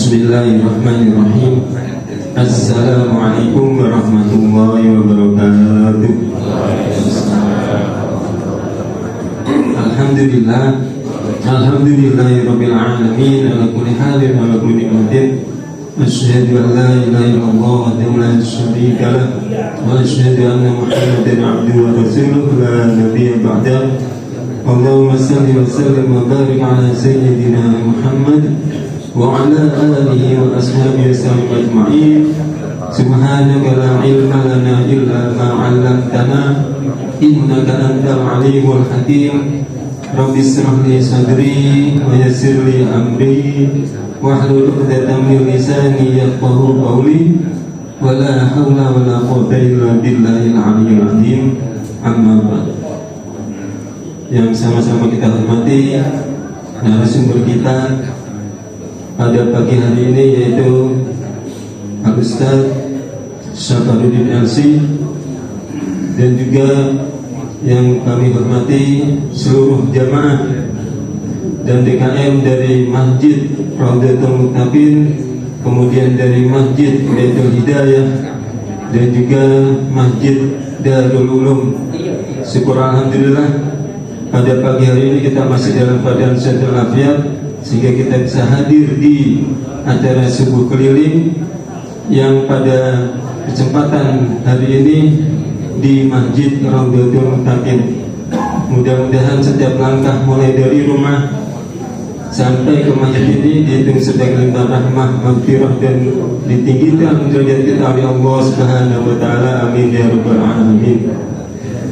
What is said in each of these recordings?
Bismillahirrahmanirrahim. Assalamualaikum warahmatullahi wabarakatuh. Alhamdulillah, alhamdulillahirabbil alamin, ala kulli halin wa ala kulli ni'matin. Asyhadu an la ilaha illallah wahdahu la syarika lah, wa asyhadu anna Muhammadan abduhu wa rasuluh la nabiyya ba'dahu. Allahumma salli wa sallim wa barik ala sayyidina Muhammad wa ala alihi wa ashabihi wasallam ajma'in. Subhanaka la ilma lana illa ma 'allamtana innaka antal alimul hakim. Rabbi shrah li sadri wa yassir li amri wahlul 'uqdatam min lisani yafqahu qawli wa la haula wa la quwwata illa billahil 'aliyyil 'azim. Amma ba'd. Yang sama-sama kita hormati narasumber kita pada pagi hari ini, yaitu Pak Ustaz Syafaruddin LC, dan juga yang kami hormati seluruh jamaah dan DKM dari Masjid Raudhatul Muttaqin, kemudian dari Masjid Baitul Hidayah, dan juga Masjid Darul Ulum. Syukur alhamdulillah pada pagi hari ini kita masih dalam keadaan sehat walafiat, sehingga kita bisa hadir di acara subuh keliling yang pada kesempatan hari ini di Masjid Raudhatul Muttaqin. Mudah-mudahan setiap langkah mulai dari rumah sampai ke masjid ini dihitung sebagai limpahan rahmah, maghfirah, dan ditinggikan derajat kita oleh Allah Subhanahu wa taala. Amin ya rabbal alamin.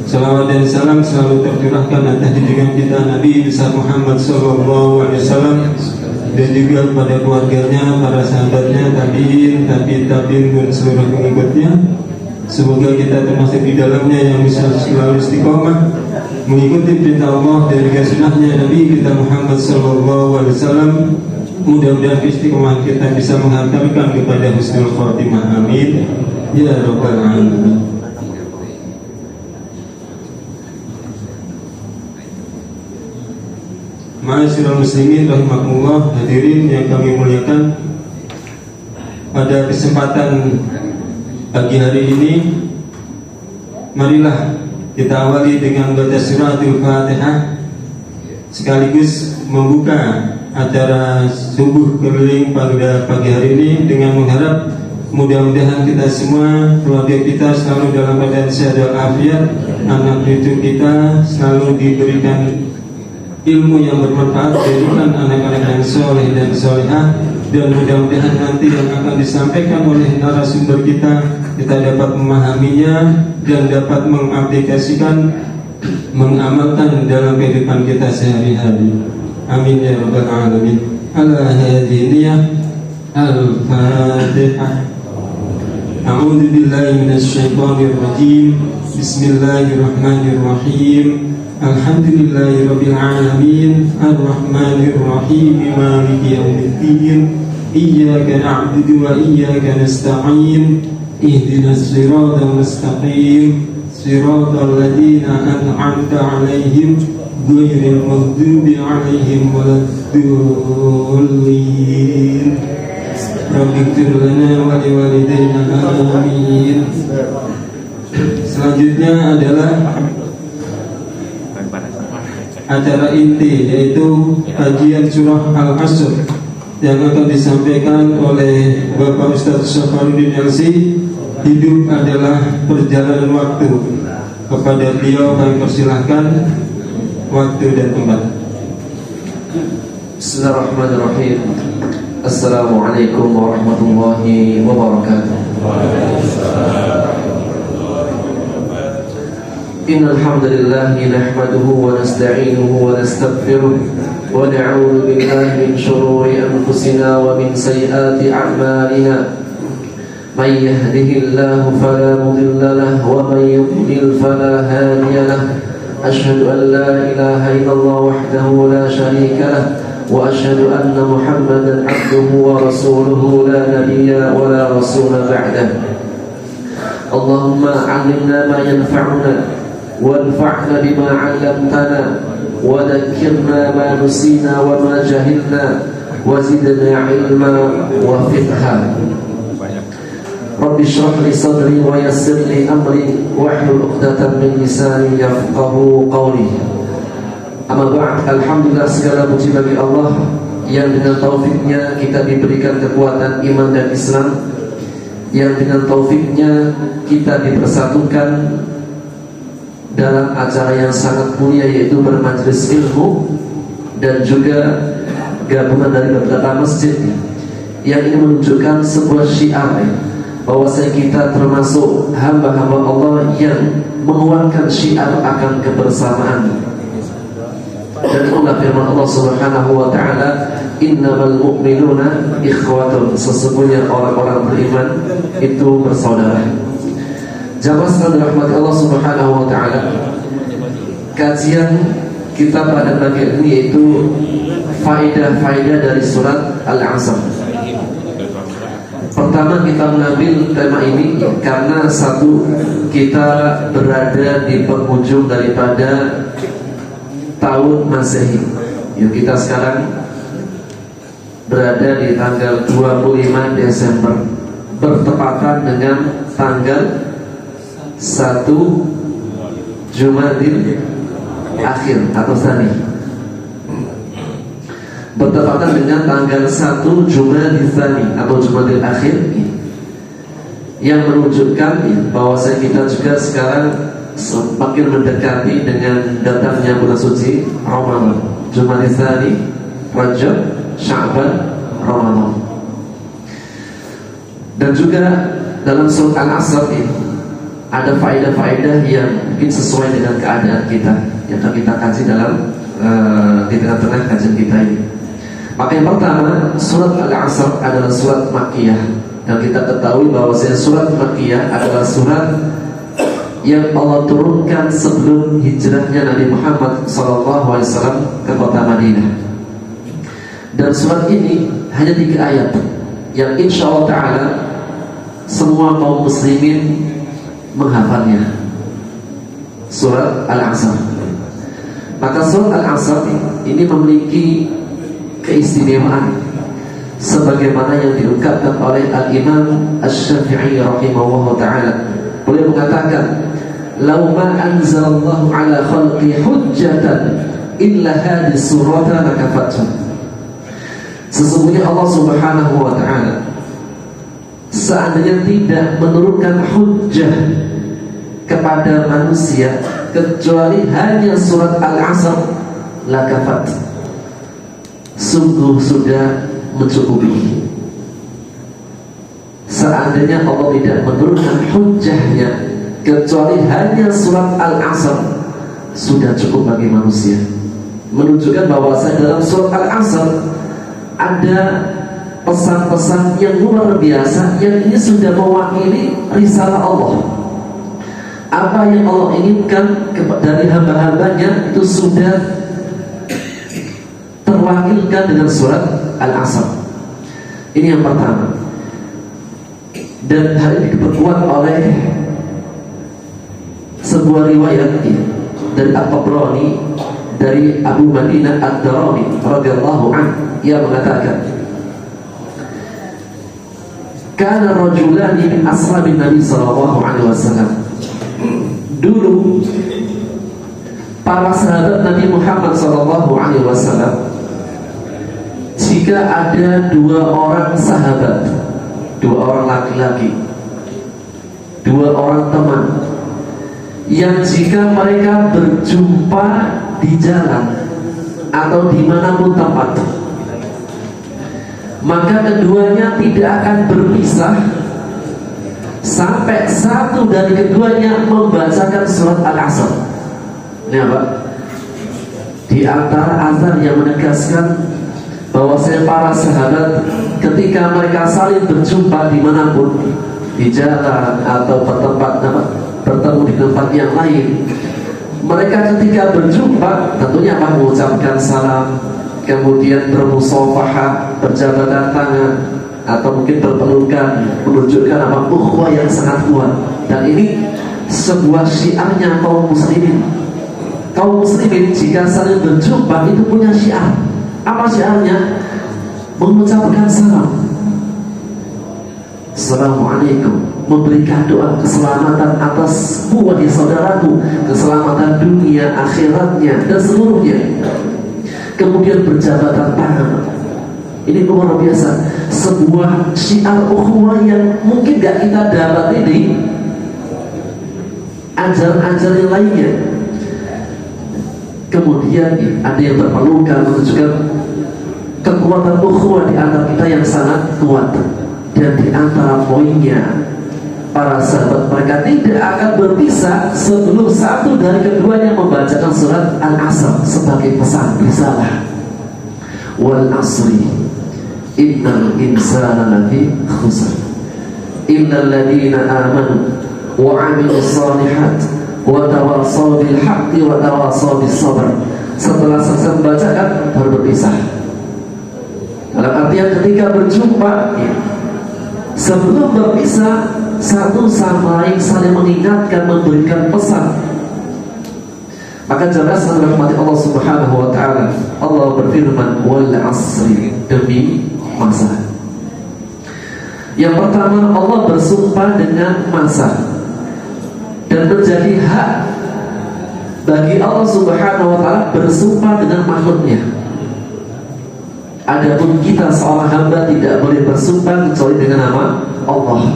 Salawat dan salam selalu tercurahkan atas junjungan kita Nabi besar Muhammad sallallahu alaihi wasallam, dan juga kepada keluarganya, para sahabatnya, tabi'in, tabi'in dan seluruh pengikutnya. Semoga kita termasuk di dalamnya yang bisa selalu istiqomah mengikuti perintah Allah dan juga sunnahnya Nabi kita Muhammad sallallahu alaihi wasallam. Mudah-mudahan istiqomah kita bisa menghantarkan kepada husnul khatimah. Amin ya rabbal alamin. Ma'asyiral muslimin rahimakumullah, hadirin yang kami muliakan, pada kesempatan pagi hari ini marilah kita awali dengan baca suratul Fatihah sekaligus membuka acara subuh keliling pada pagi hari ini, dengan mengharap mudah-mudahan kita semua, keluarga kita selalu dalam keadaan sehat walafiat, anak cucu kita selalu diberikan ilmu yang bermanfaat, jadikan anak-anak yang soleh dan solehah, dan mudah-mudahan nanti yang akan disampaikan oleh narasumber kita dapat memahaminya dan dapat mengaplikasikan, mengamalkan dalam kehidupan kita sehari-hari. Amin ya rabbal alamin. Ala hadiniyah al-Fatihah. A'udzu billahi minasy syaithanir rajim. Bismillahirrahmanirrahim. Alhamdulillahirabbil alamin, arrahmanir rahim, maliki yaumiddin, iyyaka na'budu wa iyyaka nasta'in, ihdinas siratal mustaqim, siratal ladzina an'amta 'alaihim ghairil maghdubi 'alaihim waladdallin. Rabbighfir lana wa liwalidayna amin. Selanjutnya adalah acara inti, yaitu kajian surah Al-Asr yang akan disampaikan oleh Bapak Ustaz Syafaruddin LC. Hidup adalah perjalanan waktu. Kepada beliau kami persilahkan waktu dan tempat. Bismillahirrahmanirrahim. Assalamualaikum warahmatullahi wabarakatuh. إن الحمد لله نحمده ونستعينه ونستغفره ونعوذ بالله من شرور أنفسنا ومن سيئات أعمالنا. من يهده الله فلا مضل له ومن يضلل فلا هادي له. أشهد أن لا إله إلا الله وحده لا شريك له وأشهد أن محمدا عبده ورسوله لا نبي ولا رسول بعده. اللهم علمنا ما ينفعنا وانفعنا بما علمتنا وذكرنا ما نسينا وما جهلنا وزدنا علما وفقها رب اشرح لي صدري ويسر لي أمري واحلل عقدة من لساني يفقهوا قولي. Amma ba'd, alhamdulillah, segala puji bagi Allah yang dengan taufiknya kita diberikan kekuatan iman dan Islam, yang dengan taufiknya kita dipersatukan dalam acara yang sangat mulia, yaitu bermajlis ilmu dan juga gabungan dari beberapa masjid yang ini menunjukkan sebuah syiar bahwasanya kita termasuk hamba-hamba Allah yang menguatkan syiar akan kebersamaan. Dan itulah firman Allah Subhanahu wa taala, innamal mu'minuna ikhwatun, sesungguhnya orang-orang beriman itu bersaudara. Jamaah sekalian dirahmati Allah Subhanahu wa taala, kajian kita pada bagian ini yaitu faedah-faedah dari surat Al-Asr. Pertama, kita mengambil tema ini karena satu, kita berada di penghujung daripada tahun Masehi. Yuk, kita sekarang berada di tanggal 25 Desember bertepatan dengan tanggal 1 Jumadil Akhir atau Tsani, bertepatan dengan tanggal 1 Jumadil Tsani atau Jumadil Akhir, yang menunjukkan bahwasanya kita juga sekarang semakin mendekati dengan datangnya bulan suci Ramadan. Jumadil Tsani, Rajab, Sya'ban, Ramadan. Dan juga dalam surat Al-Asr ini ada faedah-faedah yang mungkin sesuai dengan keadaan kita yang akan kita kaji dalam di tengah-tengah kajian kita ini. Maka yang pertama, surat Al-Asr adalah surat Makkiyah, dan kita ketahui bahwasanya surat Makkiyah adalah surat yang Allah turunkan sebelum hijrahnya Nabi Muhammad SAW ke kota Madinah. Dan surat ini hanya 3 ayat yang insya Allah Ta'ala semua kaum muslimin menghafalnya. Surat Al-Asr. Maka surat Al-Asr ini memiliki keistimewaan sebagaimana yang diungkapkan oleh Al-Imam Asy-Syafi'i rahimahullah ta'ala. Beliau mengatakan, "Lau ma anzalallahu ala khalqi hujjatan illa hadhihi surata lakafatu." Sesungguhnya Allah Subhanahu wa ta'ala seandainya tidak menurunkan hujjah kepada manusia kecuali hanya surat Al-Asr, lakafat, sungguh sudah mencukupi. Seandainya Allah tidak menurunkan hujjahnya kecuali hanya surat Al-Asr, sudah cukup bagi manusia. Menunjukkan bahwa dalam surat Al-Asr ada pesan-pesan yang luar biasa yang ini sudah mewakili risalah Allah. Apa yang Allah inginkan dari hamba-hambanya itu sudah terwakilkan dengan surat Al-Asr. Ini yang pertama. Dan hal ini diperkuat oleh sebuah riwayat dari At-Tabrani dari Abu Madinah Ad-Darimi radhiyallahu anhu, ia mengatakan, kana rajulani min ashabin Nabi sallallahu alaihi wasallam. Dulu para sahabat Nabi Muhammad sallallahu alaihi wasallam, jika ada 2 orang sahabat, 2 orang laki-laki, 2 orang teman, yang jika mereka berjumpa di jalan atau dimanapun tempat, maka keduanya tidak akan berpisah sampai satu dari keduanya membacakan surat Al-Asr. Ini apa? Di antara azar yang menegaskan bahwasanya para sahabat ketika mereka saling berjumpa dimanapun, di jalan atau bertemu di tempat yang lain, mereka ketika berjumpa tentunya akan mengucapkan salam, kemudian bermusafahah, berjabatan tangan, atau mungkin berpelukan, menunjukkan ukhuwah yang sangat kuat. Dan ini sebuah syiarnya kaum muslimin. Kaum muslimin jika saling berjumpa itu punya syiar. Apa syiarnya? mengucapkan salam, Assalamualaikum, memberikan doa keselamatan atasmu wahai saudaraku, keselamatan dunia akhiratnya dan seluruhnya. Kemudian berjabatan tangan. Ini luar biasa, sebuah syiar ukhuwah yang mungkin gak kita dapat ini ajaran-ajaran yang lainnya. Kemudian ada yang terpelukan, menunjukkan kekuatan ukhuwah di antara kita yang sangat kuat. Dan di antara poinnya, para sahabat mereka tidak akan berpisah sebelum satu dari keduanya membacakan surat Al-Asr sebagai pesan risalah. Wal asri innal insana lafi khusr illal ladzina amanu wa 'amilus shalihat wa tawassaw bil haqqi wa tawassaw bis sabr. Setelah selesai membacakan baru berpisah. Dalam artian ketika berjumpa, sebelum berpisah, satu sama lain saling mengingatkan, memberikan pesan. Maka jelas rahmati Allah Subhanahu wa taala. Allah berfirman, wal asri, demi masa. Yang pertama, Allah bersumpah dengan masa dan menjadi hak bagi Allah Subhanahu wa taala bersumpah dengan makhluknya. Adapun kita seorang hamba tidak boleh bersumpah kecuali dengan nama Allah.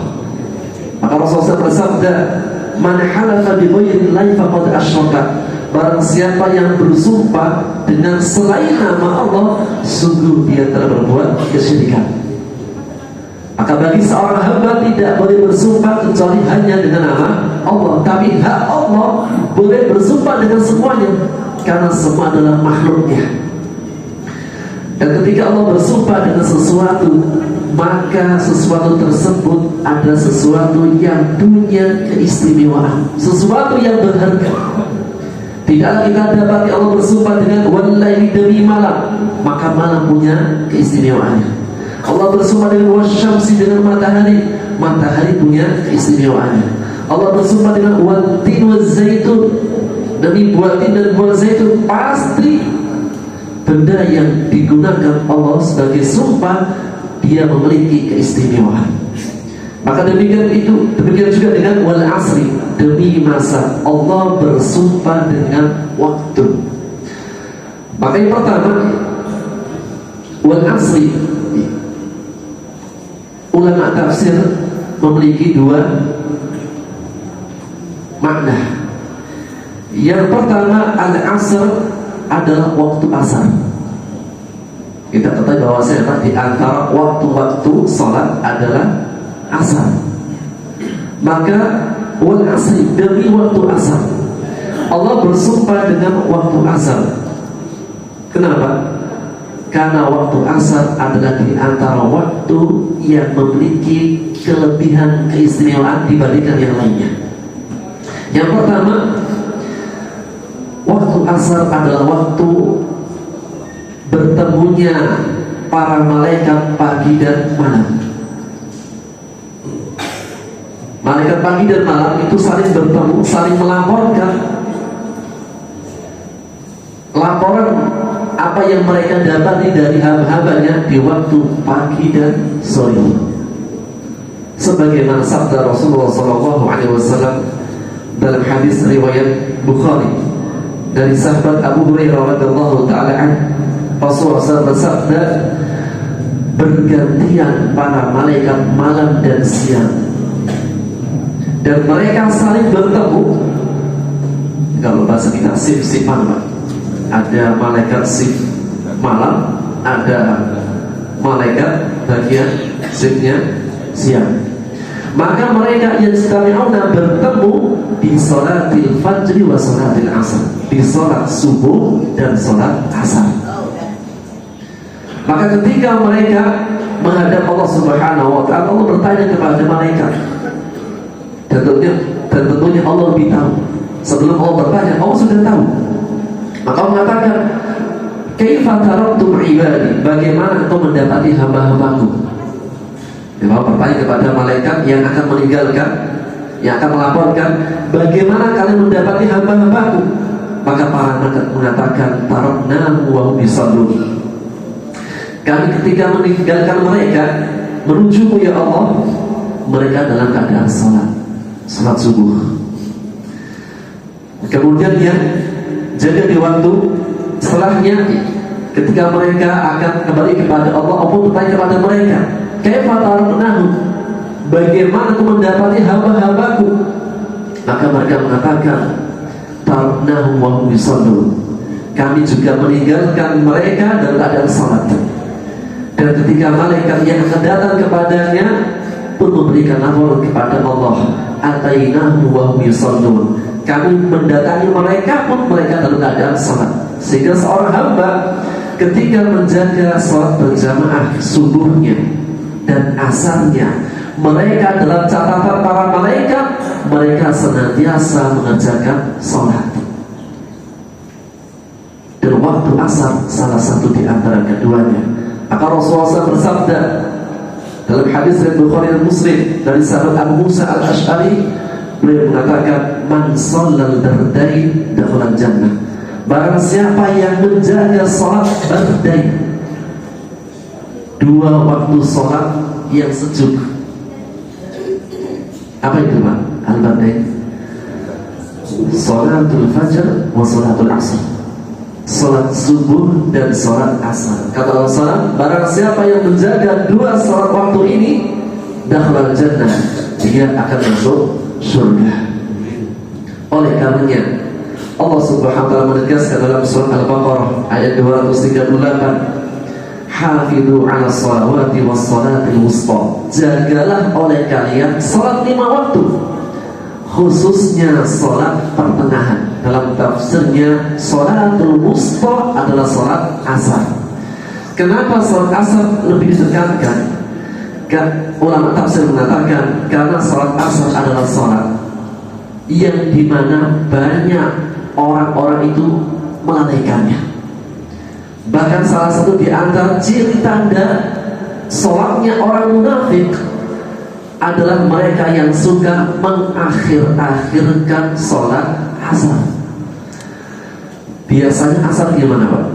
Maka Rasulullah bersabda, man halafa bi ghairillahi faqad asyraka. Barang siapa yang bersumpah dengan selain nama Allah, sungguh dia telah berbuat kesyirikan. Maka bagi seorang hamba tidak boleh bersumpah kecuali hanya dengan nama Allah. Tapi hak Allah boleh bersumpah dengan semuanya, karena semua adalah makhluknya. Dan ketika Allah bersumpah dengan sesuatu, maka sesuatu tersebut adalah sesuatu yang punya keistimewaan, sesuatu yang berharga. Tidaklah kita dapati Allah bersumpah dengan walaili, demi malam, maka malam punya keistimewaannya. Allah bersumpah dengan wasyamsi, dengan matahari, matahari punya keistimewaannya. Allah bersumpah dengan watin wazaitun, demi buah tin dan buah zaitun, pasti benda yang digunakan Allah sebagai sumpah dia memiliki keistimewaan. Maka demikian juga dengan wal asri, demi masa. Allah bersumpah dengan waktu. Maka yang pertama, wal asri, ulama tafsir memiliki dua makna. Yang pertama, al-asr adalah waktu asar. Kita ketahui bahwasanya di antara waktu-waktu salat adalah asar. Maka wal asri, demi waktu asar. Allah bersumpah dengan waktu asar. Kenapa? Karena waktu asar adalah di antara waktu yang memiliki kelebihan keistimewaan dibandingkan yang lainnya. Yang pertama, waktu asar adalah waktu bertemunya para malaikat pagi dan malam. Malaikat pagi dan malam itu saling bertemu, saling melaporkan laporan apa yang mereka dapati dari hamba-hambanya di waktu pagi dan sore. Sebagaimana sabda Rasulullah SAW dalam hadis riwayat Bukhari dari sahabat Abu Hurairah radhiyallahu taala anhu, Rasulullah SAW bersabda, bergantian para malaikat malam dan siang, dan mereka saling bertemu. Kalau bahasa kita sif-sifan, Pak. Ada malaikat sif malam, ada malaikat bagian sifnya siang. Maka mereka yang istami'una bertemu di salatil fajri wa salatil asar, di salat subuh dan salat asar. Maka ketika mereka menghadap Allah Subhanahu wa ta'ala, Allah bertanya kepada malaikat, dan tentunya Allah lebih tahu. Sebelum Allah bertanya, Allah sudah tahu. Maka Allah mengatakan, kaifa taraktum ibadi, bagaimana engkau mendapati hamba-hambaku? Allah bertanya kepada malaikat yang akan meninggalkan, yang akan melaporkan, bagaimana kalian mendapati hamba-hambaku? Maka para malaikat mengatakan, taraknahu wa hum yusallun, Kami ketika meninggalkan mereka menuju ya Allah, mereka dalam keadaan salat subuh. Kemudian dia jaga di waktu setelahnya, ketika mereka akan kembali kepada Allah, Allah bertanya kepada mereka, kaifa taraknahu, bagaimana aku mendapati hamba-hambaku? Maka mereka mengatakan, taraknahu wa hum yusallun, kami juga meninggalkan mereka dalam keadaan salat. Dan ketika malaikat yang akan datang kepadanya pun memberikan laporan kepada Allah, atainahu wa hum yusallun, kami mendatangi mereka pun mereka dalam keadaan salat. Sehingga seorang hamba ketika menjaga salat berjamaah subuhnya dan asarnya, mereka dalam catatan para malaikat, mereka senantiasa mengerjakan salat. Dan waktu asar salah satu di antara keduanya. Maka Rasulullah SAW bersabda dalam hadis riwayat Bukhari dan Muslim dari sahabat Abu Musa al-Ash'ari, beliau mengatakan, man shallal bardain dakhala jannah, barang siapa yang menjaga salat bardain, dua waktu salat yang sejuk. Apa itu Pak? Al-bardain, salatul fajr wa salatul asr, salat subuh dan salat asar. Kata Rasulullah, barang siapa yang menjaga dua salat waktu ini, dakhala jannah, dia akan masuk surga. Oleh karenanya Allah Subhanahu wa taala menegaskan dalam surah Al-Baqarah ayat 238, hafidhu 'ala shalawati was salatil wusta, jagalah oleh kalian salat 5 waktu, khususnya salat pertengahan. Dalam tafsirnya, salatul wusta adalah salat asar. Kenapa salat asar lebih ditekankan? Ulama tafsir mengatakan karena salat asar adalah salat yang dimana banyak orang-orang itu melalaikannya. Bahkan salah satu di antara ciri tanda salatnya orang munafik adalah mereka yang suka mengakhir-akhirkan salat asar. Biasanya asar gimana Pak?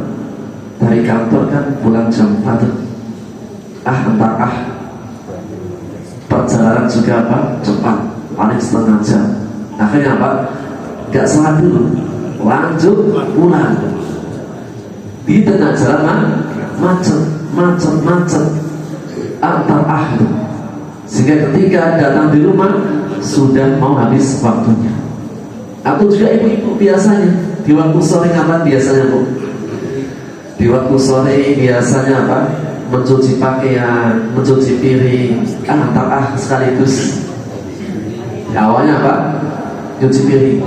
Dari kantor kan pulang jam 4, perjalanan juga apa? Cepat, paling setengah jam. Akhirnya apa? Gak salat dulu, lanjut pulang. Di tengah jalan macet antar sehingga ketika datang di rumah sudah mau habis waktunya. Atau juga ibu-ibu biasanya di waktu sore kapan biasanya Bu? Di waktu sore biasanya apa? Mencuci pakaian, mencuci piring, antar sekaligus. Awalnya apa? Cuci piring.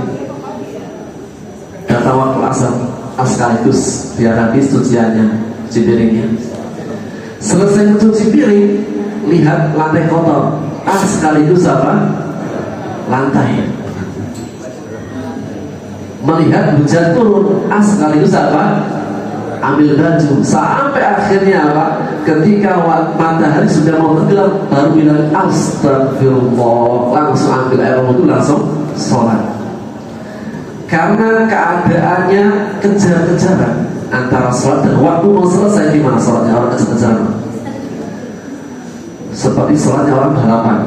Datang waktu asar sekaligus biar habis cuciannya, cuci piringnya. Selesai mencuci piring, lihat lantai kotor, sekaligus apa? Lantai. Melihat hujan turun, sekaligus apa? Ambil baju. Sampai akhirnya apa? Ketika matahari sudah mau tenggelam, baru bilang astagfirullah, langsung ambil air wudu, langsung sholat. Karena keadaannya kejar-kejaran antara sholat dan waktu mau selesai. Di mana sholatnya orang kejar-kejaran? Seperti sholatnya orang balapan.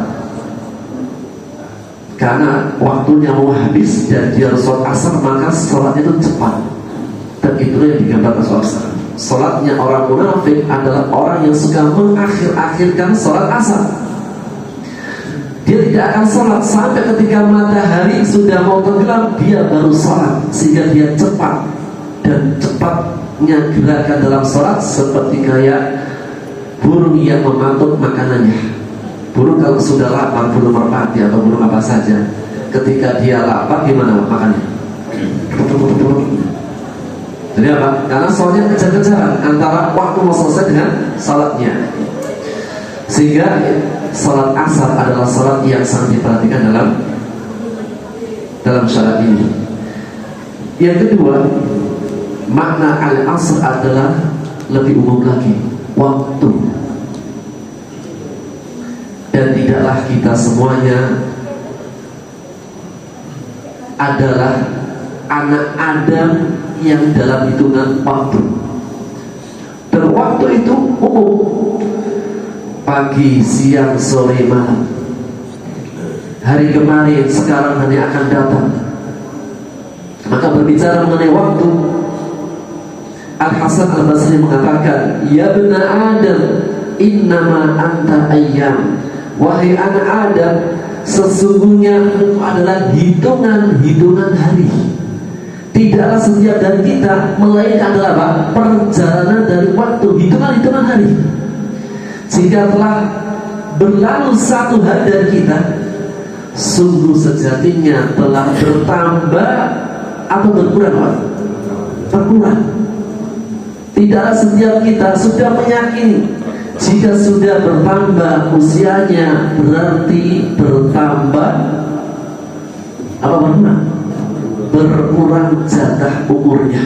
Karena waktunya mau habis dan dia harus sholat asar, maka sholatnya itu cepat. Dan itulah yang digambarkan sholat asar. Sholatnya orang munafik adalah orang yang suka mengakhir-akhirkan sholat asar. Dia tidak akan sholat sampai ketika matahari sudah mau tenggelam, dia baru sholat. Sehingga dia cepat. Dan cepatnya gerakan dalam sholat seperti kayak burung yang mematuk makanannya. Burung kalau sudah lapar, burung merpati atau burung apa saja, ketika dia lapar gimana makannya? Jadi apa? Karena sholatnya kejar-kejaran antara waktu mau selesai dengan sholatnya. Sehingga sholat asar adalah sholat yang sangat diperhatikan dalam syarat ini. Yang kedua, makna al-asr adalah lebih umum lagi, waktu. Dan tidaklah kita semuanya adalah anak Adam yang dalam hitungan waktu. Dan waktu itu umum, pagi, siang, sore, malam. Hari kemarin, sekarang, dan yang akan datang. Maka berbicara mengenai waktu, Al-Hasan Al-Basri mengatakan, ya bena Adam, innama anta ayyam. Wahai anak Adam, sesungguhnya itu adalah hitungan hari. Tidaklah setiap dari kita melainkan adalah apa? Perjalanan dari waktu, hitungan hari. Jika telah berlalu satu hari dari kita, sungguh sejatinya telah bertambah atau berkurang, Pak? Berkurang. Tidaklah setiap kita sudah meyakini jika sudah bertambah usianya berarti bertambah apa, berkurang? Berkurang jatah umurnya.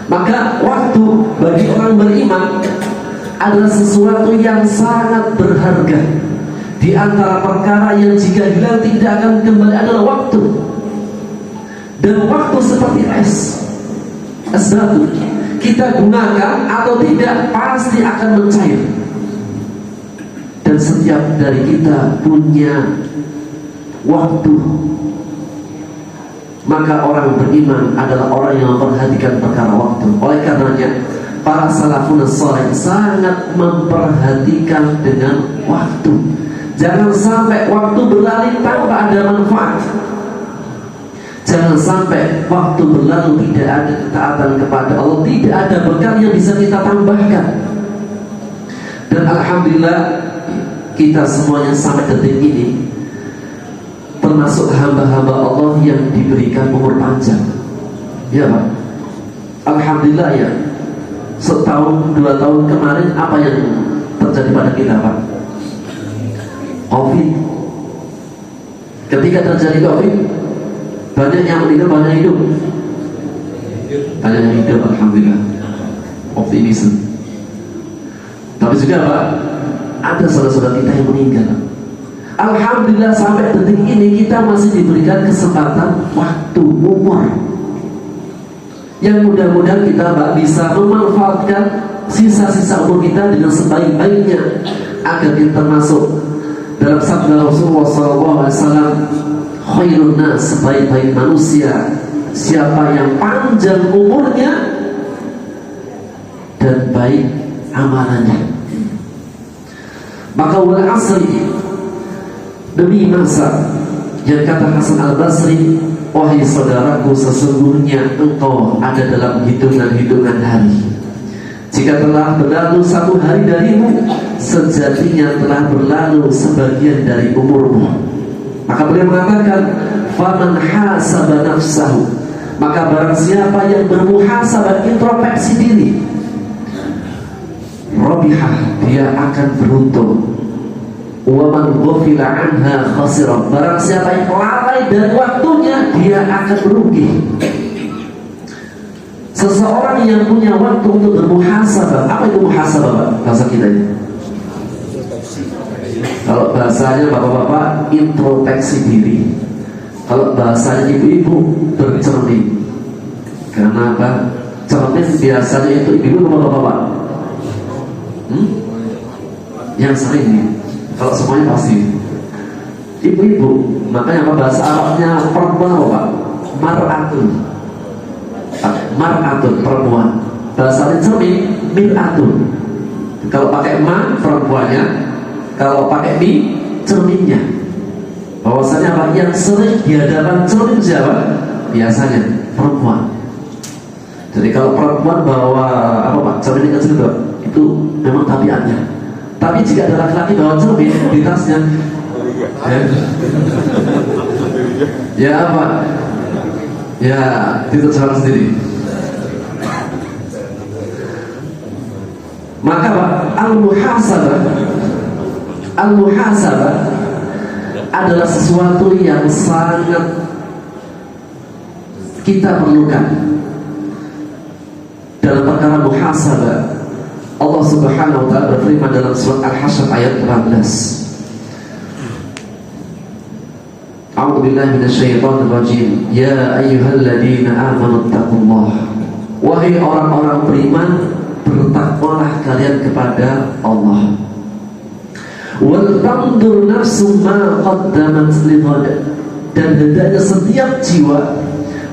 Maka waktu bagi orang beriman adalah sesuatu yang sangat berharga. Di antara perkara yang jika hilang tidak akan kembali adalah waktu. Dan waktu seperti es batu, kita gunakan atau tidak pasti akan mencair. Dan setiap dari kita punya waktu. Maka orang beriman adalah orang yang memperhatikan perkara waktu. Oleh karenanya para salafun saleh sangat memperhatikan dengan waktu. Jangan sampai waktu berlalu tanpa ada manfaat. Jangan sampai waktu berlalu tidak ada ketaatan kepada Allah, tidak ada bekal yang bisa kita tambahkan. Dan alhamdulillah kita semuanya sampai detik ini termasuk hamba-hamba Allah yang diberikan umur panjang. Ya Pak, alhamdulillah ya. Setahun 2 tahun kemarin apa yang terjadi pada kita, Pak? Covid. Ketika terjadi Covid, banyak yang meninggal, banyak yang hidup. Banyak yang hidup, alhamdulillah. Optimisme. Tapi juga Pak, ada saudara-saudara kita yang meninggal. Alhamdulillah sampai detik ini kita masih diberikan kesempatan waktu, umur, yang mudah-mudahan kita Pak bisa memanfaatkan sisa-sisa umur kita dengan sebaik-baiknya agar kita termasuk dalam sabda Rasulullah SAW, khairun nas, sebaik-baik manusia siapa yang panjang umurnya dan baik amalannya. Maka wal asri, demi masa, yang kata Hasan Al-Basri, wahai saudaraku, sesungguhnya engkau ada dalam hitungan-hitungan hari. Jika telah berlalu satu hari darimu, sejatinya telah berlalu sebagian dari umurmu. Maka beliau mengatakan, faman hasaba nafsahu, maka barang siapa yang bermuhasabah, introspeksi diri, robihah, dia akan beruntung. Wa man ghafila anha khasira, barang siapa yang lalai dari waktunya, dia akan merugi. Seseorang yang punya waktu untuk bermuhasabah, apa itu muhasabah, Pak? Bahasa kita ini. Kalau bahasanya bapak-bapak, introspeksi diri. Kalau bahasanya ibu-ibu, bercermin. Karena apa? Cermin biasanya itu ibu-ibu atau bapak-bapak? Yang sering nih. Kalau semuanya pasti ibu-ibu. Makanya apa bahasa Arabnya perempuan, Pak? Mar'atun. Mar'atun, perempuan. Bahasanya cermin, mir'atun. Kalau pakai ma, perempuannya. Kalau pakai mi, cerminnya. Bahwasanya apa? Yang sering di hadapan cermin siapa? Biasanya perempuan. Jadi kalau perempuan bawa apa Pak? Cermin kecil itu memang tabiatnya. Tapi jika ada laki-laki bawa cermin di tasnya, ya apa? Ya itu cara sendiri. Maka Pak, al-muhasabah adalah sesuatu yang sangat kita perlukan. Dalam perkara muhasabah, Allah Subhanahu wa ta'ala berfirman dalam surat Al-Hasyr ayat 14. A'udzu billahi minasyaitonir rajim. Ya ayyuhalladzina amanu taqullaha. Wahai orang-orang beriman, bertakwalah kalian kepada Allah. Wal tandur nafsu ma qaddamat lighad, dan hendaknya setiap jiwa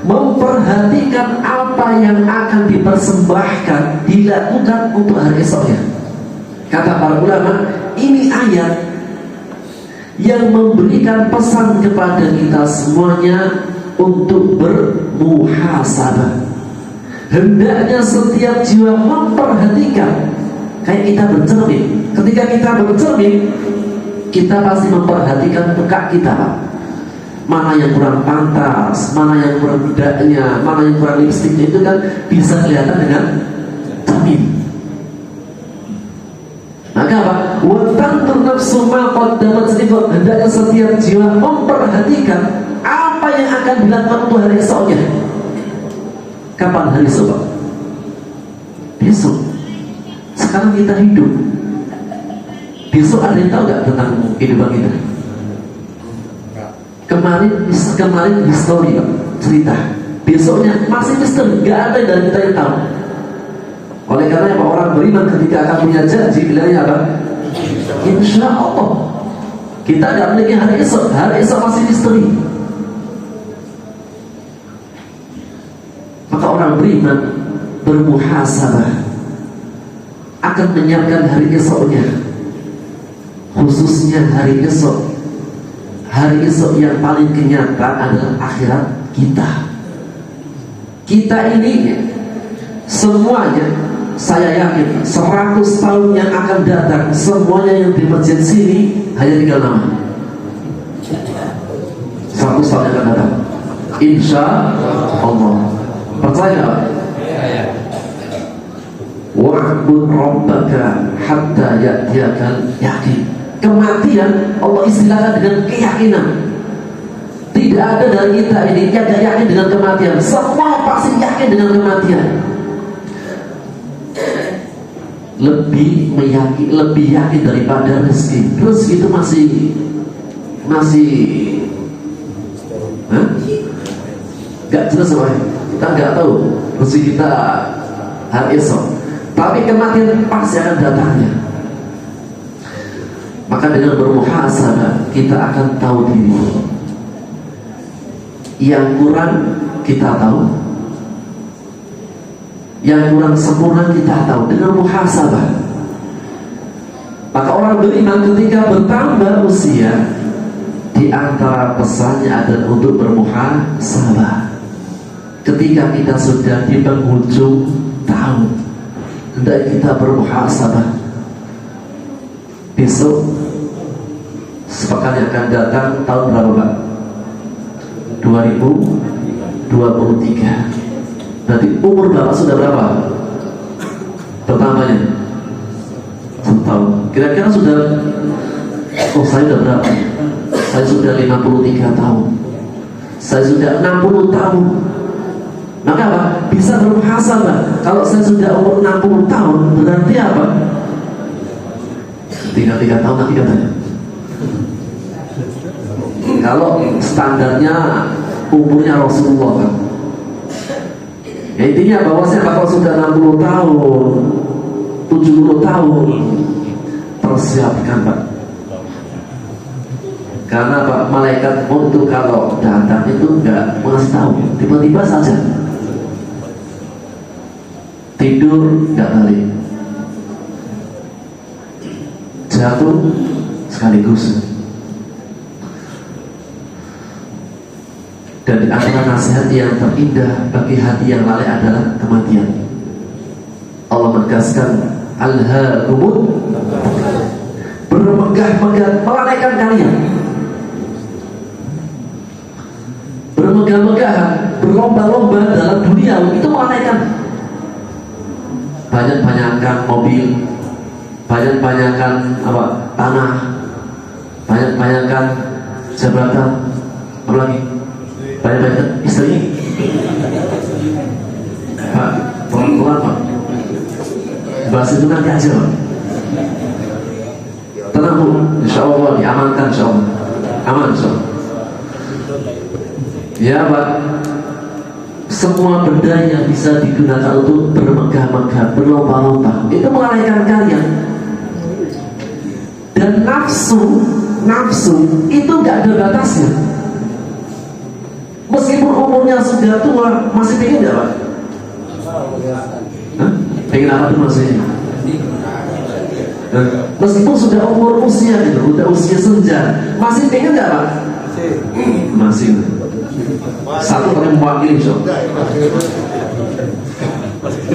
memperhatikan apa yang akan dipersembahkan, dilakukan untuk hari esoknya. Kata para ulama, ini ayat yang memberikan pesan kepada kita semuanya untuk bermuhasabah. Hendaknya setiap jiwa memperhatikan, kayak kita bercermin. Ketika kita bercermin, kita pasti memperhatikan muka kita, Pak. Mana yang kurang pantas, mana yang kurang bedaknya, mana yang kurang lipstiknya, itu kan bisa kelihatan dengan cermin. Maka apa? Wa tantur nafsu ma qaddamat lighad, hendaknya setiap jiwa memperhatikan apa yang akan dilakukan untuk hari esoknya. Kapan hari esok, Pak? Besok. Sekarang kita hidup. Besok ada yang tahu nggak tentang kehidupan kita? Kemarin histori, Pak, cerita. Besoknya masih misteri, nggak ada dari kita yang tahu. Oleh karena Pak, orang beriman ketika akan punya janji, bilangnya apa? Insya Allah. Kita nggak memiliki hari esok masih misteri. Maka orang beriman bermuhasabah, akan menyiapkan hari esoknya, khususnya hari esok. Hari esok yang paling kenyataan adalah akhirat kita. Kita ini semuanya, saya yakin 100 tahun yang akan datang, semuanya yang di masjid sini hanya tinggal nama. 100 tahun yang akan datang, insya Allah. Percaya? Wa'bud rabbaka hatta ya'tiyakal yakin. Kematian Allah istilahkan dengan keyakinan. Tidak ada dari kita ini yang tidak yakin dengan kematian. Semua pasti yakin dengan kematian. Lebih yakin daripada rezeki. Rezeki itu masih gak jelas, semuanya. Kita nggak tahu rezeki kita hari esok. Tapi kematian pasti akan datangnya. Maka dengan bermuhasabah kita akan tahu diri. Yang kurang kita tahu, yang kurang sempurna kita tahu dengan muhasabah. Maka orang beriman ketika bertambah usia, di antara pesannya adalah untuk bermuhasabah. Ketika kita sudah di penghujung tahun, hendaknya kita bermuhasabah. Besok sepekan yang akan datang tahun berapa, Pak? 2023. Berarti umur Bapak sudah berapa? Pertamanya 1 tahun. Kira-kira sudah, saya sudah berapa? Saya sudah 53 tahun. Saya sudah 60 tahun. Maka apa? Bisa bermuhasabah. Kalau saya sudah umur 60 tahun, berarti apa? Tinggal 3 tahun lagi katanya. Kalau standarnya umurnya Rasulullah kan, ya intinya bahwa saya bakal sudah 60 tahun 70 tahun, persiapkan, Pak. Karena Pak, malaikat maut itu kalau datang itu nggak mengasih tahu, tiba-tiba saja tidur nggak balik, jatuh sekaligus. Dan di antara nasihat yang terindah bagi hati yang lalai adalah kematian. Allah menegaskan, alhaakumut, bermegah-megah, melalaikan kalian, bermegah-megahan, berlomba-lomba dalam dunia itu melalaikan. Banyak-banyakan mobil, banyak-banyakan tanah, banyak-banyakan jabatan, apa lagi? Banyak-banyakan istri. Pak, pelan-pelan, Pak. Bahas itu nanti aja, Pak. Tenang, Bu, insya Allah diamankan, insya Allah. Aman, insya Allah. Ya, Pak. semua benda yang bisa digunakan untuk bermegah-megah, berlomba-lomba, itu melalaikan kalian. Dan nafsu itu nggak ada batasnya. Meskipun umurnya sudah tua, masih pengen nggak Pak? Hah? Pengen apa tuh maksudnya? Meskipun sudah usia gitu, udah usia senja, masih pengen nggak Pak? Masih. Satu kali mewakili so.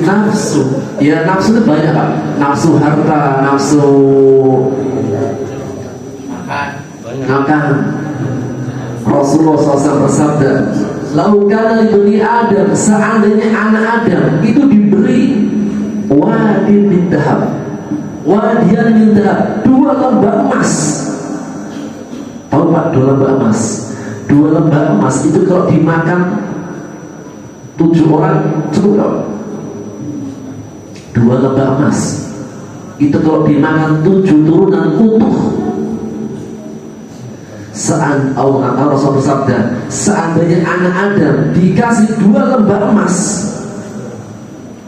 Nafsu, ya nafsu itu banyak Pak. Nafsu harta, nafsu makan. Rasulullah SAW bersabda, "Laukana libni Adam, seandainya anak Adam itu diberi wadin min dhahab, wadian min dhahab, 2 lembah emas." Tahu Pak 2 lembah emas? 2 lembah emas itu kalau dimakan 7 orang cukup tak? 2 lembah emas itu kalau dimakan 7 turunan utuh. Allah Rasul bersabda, seandainya anak Adam dikasih 2 lembah emas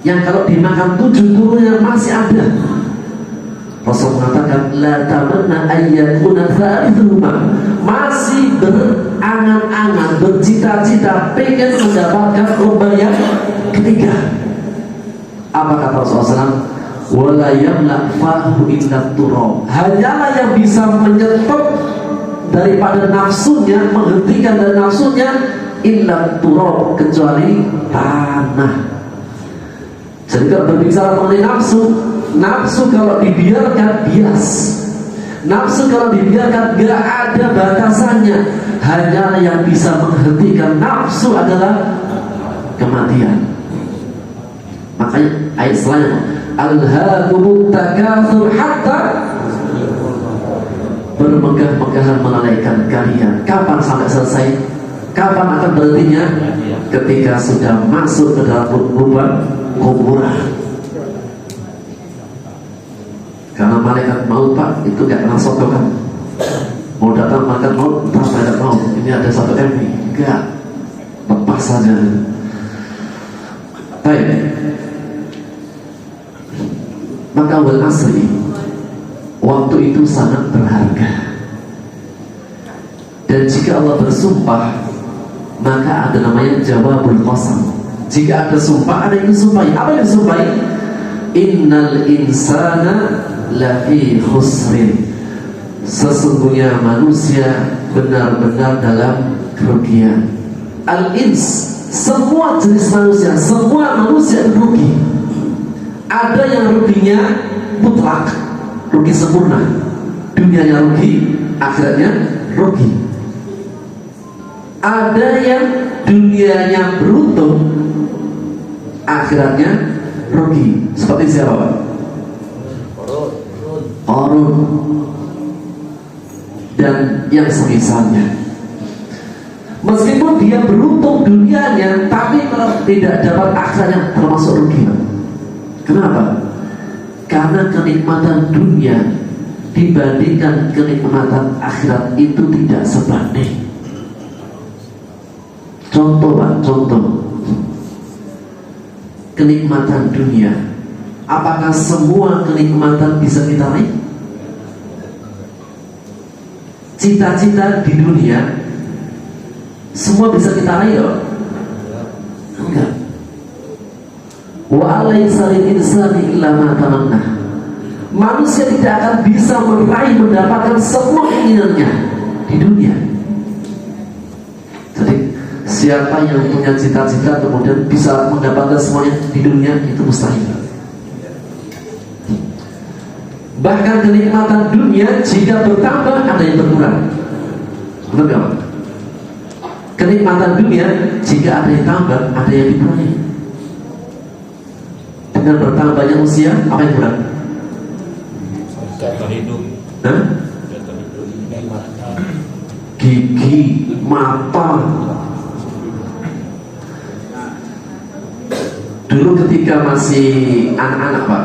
yang kalau dimakan 7 turunnya masih ada, Rasul mengatakan la tamanna ayyakuna thalithuhuma, masih berangan-angan, bercita-cita pengen mendapatkan lembah yang ketiga. Apa kata Rasulullah? Wala yamla fahu illa turab, hanyalah yang bisa menyetop daripada nafsunya, menghentikan dari nafsunya, illa turab, kecuali tanah. Jadi kalau berbicara mengenai nafsu kalau dibiarkan bias, nafsu kalau dibiarkan gak ada batasannya. Hanya yang bisa menghentikan nafsu adalah kematian. Makanya ayat selanjutnya, alhaakumut takatsur hatta, bermegah-megahan melalaikan kalian. Kapan sampai selesai? Kapan akan berhentinya? Ketika sudah masuk ke dalam lubang kuburan. Karena malaikat maut Pak itu gak kenal sotokan. Mau datang malaikat maut, entah malaikat maut, ini ada 1 MB, enggak, lepas saja. Baik. Maka wal asri, waktu itu sangat berharga. Dan jika Allah bersumpah, maka ada namanya jawabul qasam. Jika ada sumpah, ada yang disumpahi. Apa yang disumpahi? Innal insana lafi khusrin, sesungguhnya manusia benar-benar dalam kerugian. Al-ins, semua jenis manusia, semua manusia rugi. Ada yang ruginya mutlak, rugi sempurna, dunianya rugi, akhiratnya rugi. Ada yang dunianya beruntung, akhiratnya rugi. Seperti siapa Pak? Qarun dan yang semisalnya. Meskipun dia beruntung dunianya, tapi kalau tidak dapat akhiratnya termasuk rugi. Kenapa? Karena kenikmatan dunia dibandingkan kenikmatan akhirat itu tidak sebanding. Contoh Pak, contoh kenikmatan dunia, apakah semua kenikmatan bisa kita raih? Cita-cita di dunia semua bisa kita raih loh? Enggak. Wa alaysa lil insani illa ma tamanna. Manusia tidak akan bisa meraih, mendapatkan semua keinginannya di dunia. Jadi siapa yang punya cita-cita kemudian bisa mendapatkan semuanya di dunia, itu mustahil. Bahkan kenikmatan dunia jika bertambah ada yang berkurang. Benar gak? Kenikmatan dunia jika ada yang tambah ada yang dikurangi. Dengan bertambahnya usia, apa yang kurang? Gigi, mata. Dulu ketika masih anak-anak Pak,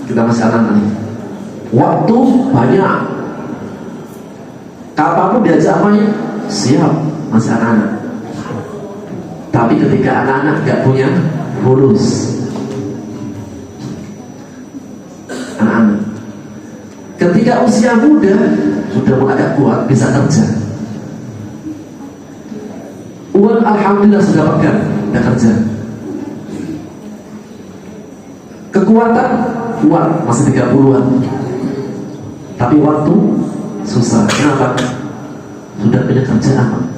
kita masih anak-anak, waktu banyak, kapanpun diajak apanya siap, masih anak-anak. Tapi ketika anak-anak gak punya fulus, anak-anak ketika usia muda sudah mulai agak kuat, bisa kerja, uang alhamdulillah sudah pegang, sudah kerja, kekuatan kuat, masih 30-an, tapi waktu susah. Kenapa? Sudah punya kerjaan.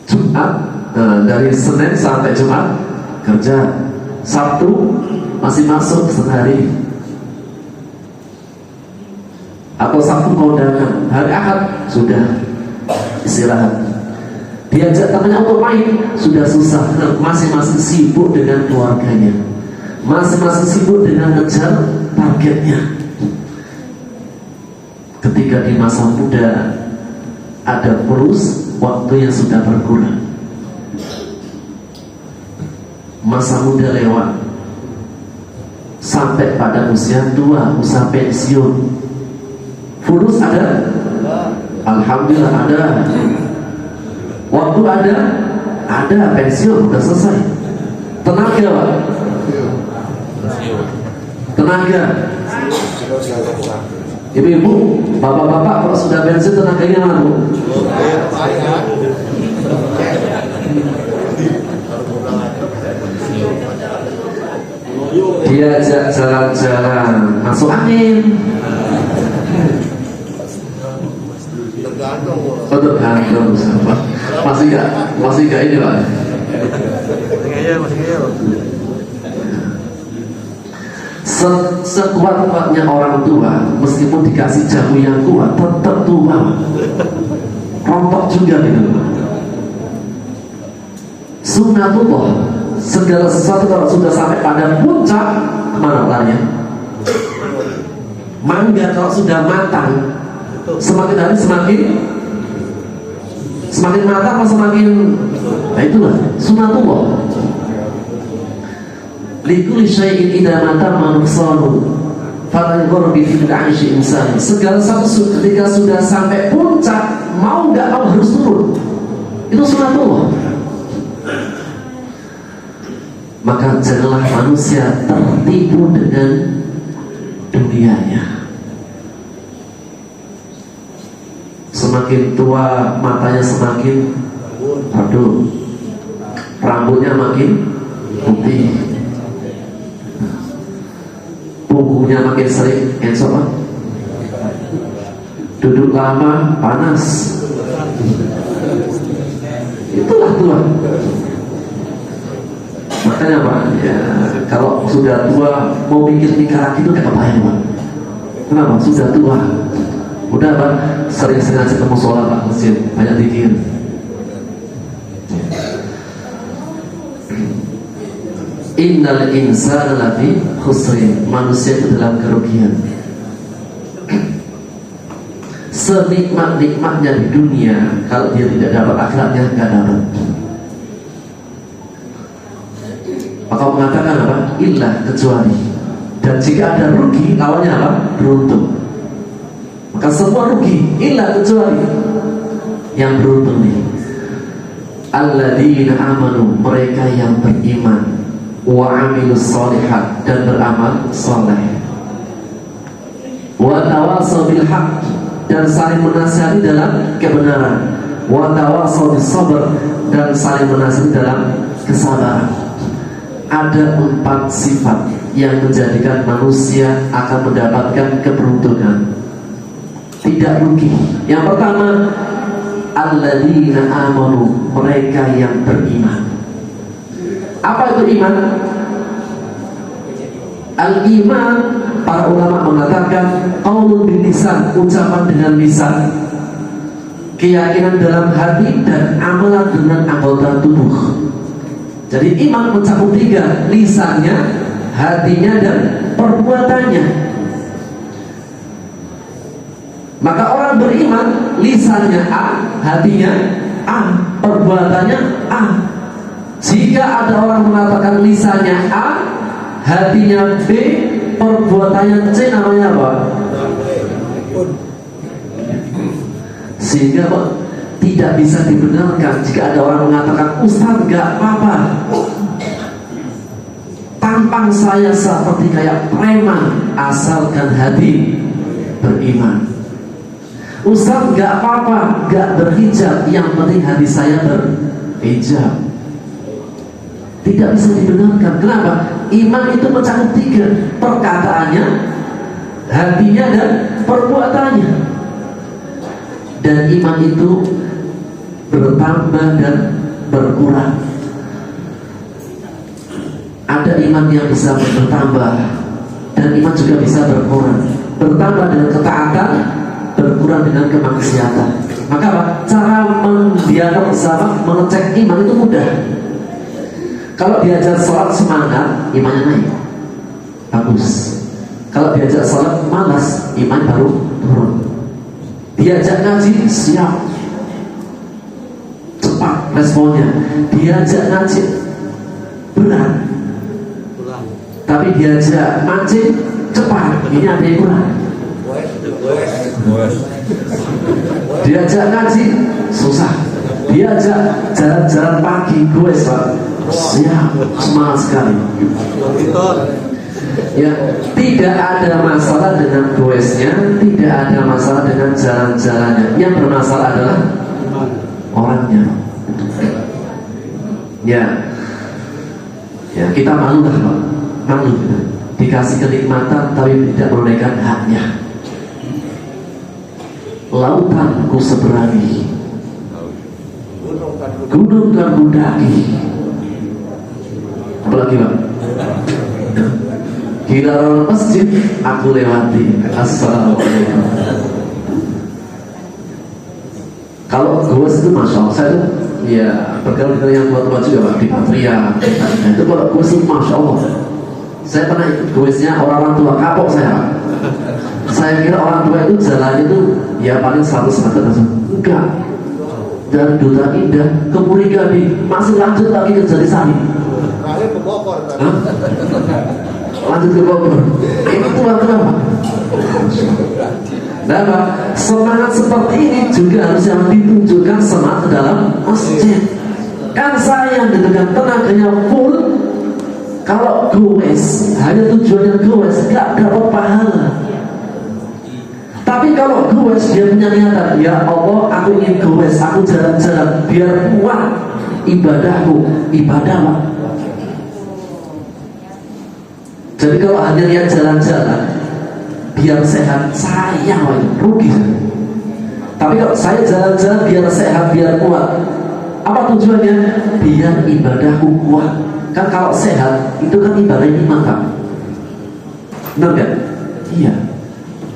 Jumat, dari Senin sampai Jumat kerja, Sabtu masih masuk sehari, atau Sabtu kondangan, hari Ahad sudah istirahat. Diajak temannya untuk main sudah susah, masing-masing sibuk dengan keluarganya, masing-masing sibuk dengan ngejar targetnya. Ketika di masa muda ada fulus, waktunya sudah berkurang, masa muda lewat, sampai pada usia tua, usia pensiun. Fulus ada? Alhamdulillah ada. Waktu ada, pensiun, udah selesai. Tenaga Pak? Tenaga. Ibu-ibu, bapak-bapak kalau sudah pensiun tenaganya mana Bu? Diajak jalan-jalan, masuk angin. Tergantung. Masih gak ini Pak. Sekuat-kuatnya orang tua, meskipun dikasih jamu yang kuat, tetap tua, rontok juga gitu. Sunnatullah, segala sesuatu kalau sudah sampai pada puncak, kemana larinya? Mangga kalau sudah matang, semakin hari semakin matang atau semakin, nah itulah sunnatullah. Likulli syai'in idza matama nuqsanu fala yughar bi fil 'aishi insan. Segala sesuatu ketika sudah sampai puncak, mau enggak mau harus turun. Itu sunnatullah. Maka janganlah manusia tertipu dengan dunianya. Semakin tua matanya semakin aduh, rambutnya makin putih, punggungnya makin sering encok, duduk lama panas. Itulah tua. Makanya Pak, ya, kalau sudah tua mau mikir nikah lagi itu gak kebayang Pak. Kenapa? Sudah tua. Udah Pak, sering-sering aja ketemu sholat Pak, masjid, banyak zikir. Innal insana lafi khusrin, manusia itu dalam kerugian. Senikmat-nikmatnya di dunia, kalau dia tidak dapat akhiratnya, gak dapat. Maka mengatakan apa? Illa, kecuali. Dan jika ada rugi, lawannya apa? Beruntung. Maka semua rugi, illa kecuali yang beruntung nih. Alladzina amanu, mereka yang beriman, wa amilus sholihat, dan beramal soleh, wa tawasaw bil haq, dan saling menasihati dalam kebenaran, wa tawasaw bis sabr, dan saling menasihati dalam kesabaran. Ada 4 sifat yang menjadikan manusia akan mendapatkan keberuntungan, tidak rugi. Yang pertama, alladzina amanu, mereka yang beriman. Apa itu iman? Al-iman, para ulama mengatakan qaulun bil lisan, ucapan dengan lisan, keyakinan dalam hati, dan amalan dengan anggota tubuh. Jadi iman mencakup 3, lisannya, hatinya, dan perbuatannya. Maka orang beriman, lisannya A, hatinya A, perbuatannya A. Jika ada orang mengatakan lisannya A, hatinya B, perbuatannya C, namanya apa? Sehingga tidak bisa dibenarkan jika ada orang mengatakan, Ustaz gak apa-apa tampang saya seperti kayak preman asalkan hati beriman. Ustaz gak apa-apa gak berhijab, yang penting hati saya berhijab. Tidak bisa dibenarkan. Kenapa? Iman itu mencakup 3, perkataannya, hatinya, dan perbuatannya. Dan iman itu bertambah dan berkurang. Ada iman yang bisa bertambah dan iman juga bisa berkurang. Bertambah dengan ketaatan, berkurang dengan kemaksiatan. Maka apa? Cara mendiagnosa, mengecek iman itu mudah. Kalau diajar sholat semangat, imannya naik, bagus. Kalau diajak sholat malas, iman baru turun. Diajak ngaji, siap, cepat responnya. Diajak ngaji, berat. Tapi diajak mancing, cepat. Ini ada yang kurang. Diajak ngaji, susah. Diajak jalan-jalan pagi, gue siap, semangat sekali. Ya, tidak ada masalah dengan goesnya, tidak ada masalah dengan jalan-jalannya. Yang bermasalah adalah orangnya. Ya, kita malu lah, Pak. Malu kita. Dikasih kenikmatan tapi tidak menunaikan haknya. Lautan ku seberangi, gunung kan ku daki. Apalagi Pak? Kira masjid aku lewati. Assalamualaikum. Kalau goes itu masya Allah, saya tuh ya bergaul dengan yang tua-tua juga Pak, di Patria. Itu kalau goes itu masya Allah. Saya pernah ikut goesnya orang-orang tua, kapok saya Pak. Saya kira orang tua itu jalannya itu ya paling 100 meter langsung. Enggak. Dari Duta Indah ke Purigadi masih lanjut lagi ke Jalisari. Lanjut ke Bogor. Ini tua-tua Pak. Nah Pak, semangat seperti ini juga harus yang ditunjukkan semangat dalam masjid. Kan saya dengan tenaganya full. Kalau goes, hanya tujuannya goes, gak dapat pahala. Tapi kalau goes, dia punya niatan, ya Allah, aku ingin goes, aku jalan-jalan biar kuat ibadahku, ibadah Pak. Jadi kalau hanya lihat jalan-jalan biar sehat, sayang rugi. Tapi kalau saya jalan-jalan biar sehat, biar kuat, apa tujuannya? Biar ibadahku kuat. Kan kalau sehat itu kan ibadah iman Pak. Benar kan? Iya.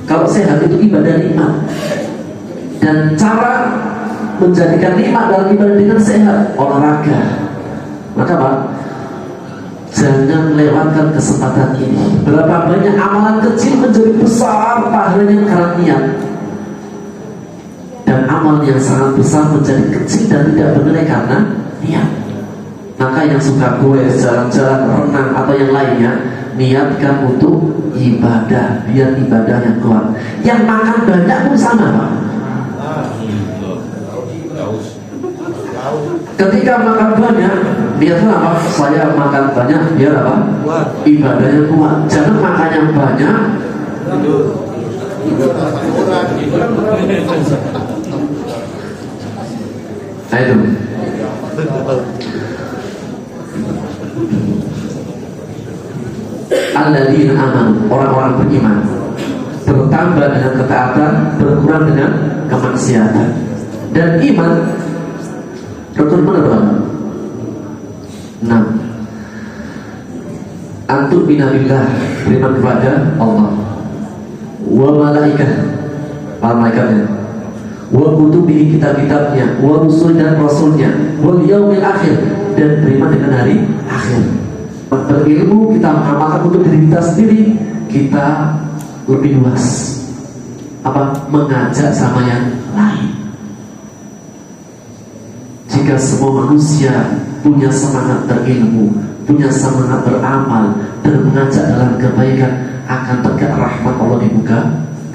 Kalau sehat itu ibadah iman. Dan cara menjadikan nikmat dalam ibadah dengan sehat, olahraga. Maka Pak, jangan lewatkan kesempatan ini. Berapa banyak amalan kecil menjadi besar pahalanya karena niat. Dan amal yang sangat besar menjadi kecil dan tidak bernilai karena niat. Maka yang suka gue jalan-jalan, renang atau yang lainnya, niatkan untuk ibadah, biar ibadah yang kuat. Yang makan banyak pun sama Pak. Ketika makan banyak, niatnya apa? Saya makan banyak biar apa? Ibadahnya kuat. Jangan makan yang banyak nah itu. Alladzina amanu, orang-orang beriman, bertambah dengan ketaatan, berkurang dengan kemaksiatan. Dan iman rukun berapa? 6. Antum binabillah, beriman kepada Allah, wa malaikat, para malaikatnya, wa kutubihi, kitab-kitabnya, wa rusul dan rasulnya, wal yaumil akhir, dan beriman dengan hari akhir. Berilmu, kita mengamalkan untuk diri kita sendiri, kita lebih luas mengajak sama yang lain. Jika semua manusia punya semangat berilmu, punya semangat beramal dan mengajak dalam kebaikan, akan tegak rahmat Allah di muka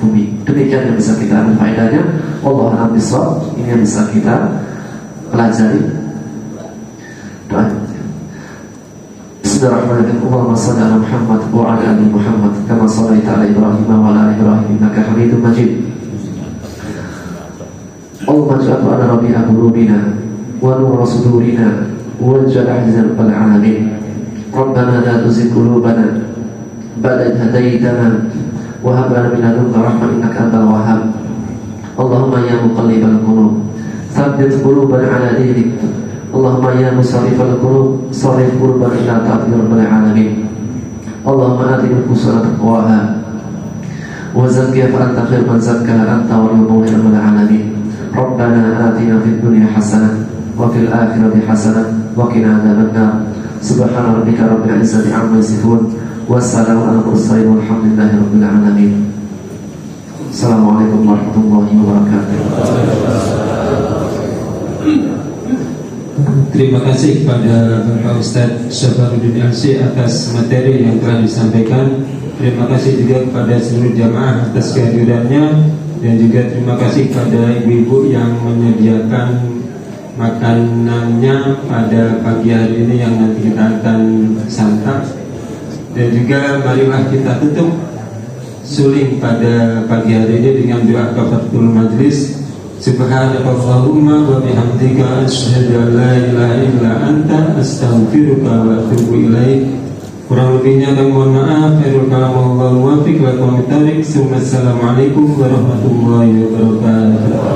bumi. Demikian yang bisa kita ambil faedahnya. Allah a'lam bishawab. Ini yang bisa kita pelajari. Doa. Bismillahirrahmanirrahim. Allahumma shalli ala Muhammad wa ala ali Muhammad kama shallaita ala Ibrahim wa ala ali Ibrahim innaka Hamidum Majid. Allahumma ij'al ana rabi'a qulubina wa nura sudurina waj'al ahzan rabbal alamin. Rabbana la tuzigh qulubana ba'da idh hadaytana wa hab lana min ladunka rahmah innaka antal wahhab. Allahumma ya muqallibal qulub tsabbit qulubana ala dinik. Allahumma ya musarrifal qulub sarrif qulubana ila ta'atika rabbil alamin. Allahumma ati nufusana taqwaha wa zakkiha fa anta khairu man zakkaha anta waliyuha rabbil alamin. Rabbana atina fid dunya hasanah wa fil akhirati hasanah wa qina adzabannar. Subhana rabbika rabbil izzati amma yasifun wa salamun alal mursalin walhamdulillahi rabbil alamin. Assalamualaikum warahmatullahi wabarakatuh. Terima kasih kepada Bapak Ustadz Syafaruddin LC atas materi yang telah disampaikan. Terima kasih juga kepada seluruh jamaah atas kehadirannya, dan juga terima kasih kepada ibu-ibu yang menyediakan makanannya pada pagi hari ini yang nanti kita akan santap. Dan juga marilah kita tutup suling pada pagi hari ini dengan doa kafaratul majlis. Subhanakallahumma wa bihamdika asyhadu an la ilaha illa anta astaghfiruka wa atubu ilaik. Kurang lebihnya kami mohon maaf. Khairul kalam wallahu muwaffiq wa aqwamit thariq. Assalamualaikum warahmatullahi wabarakatuh.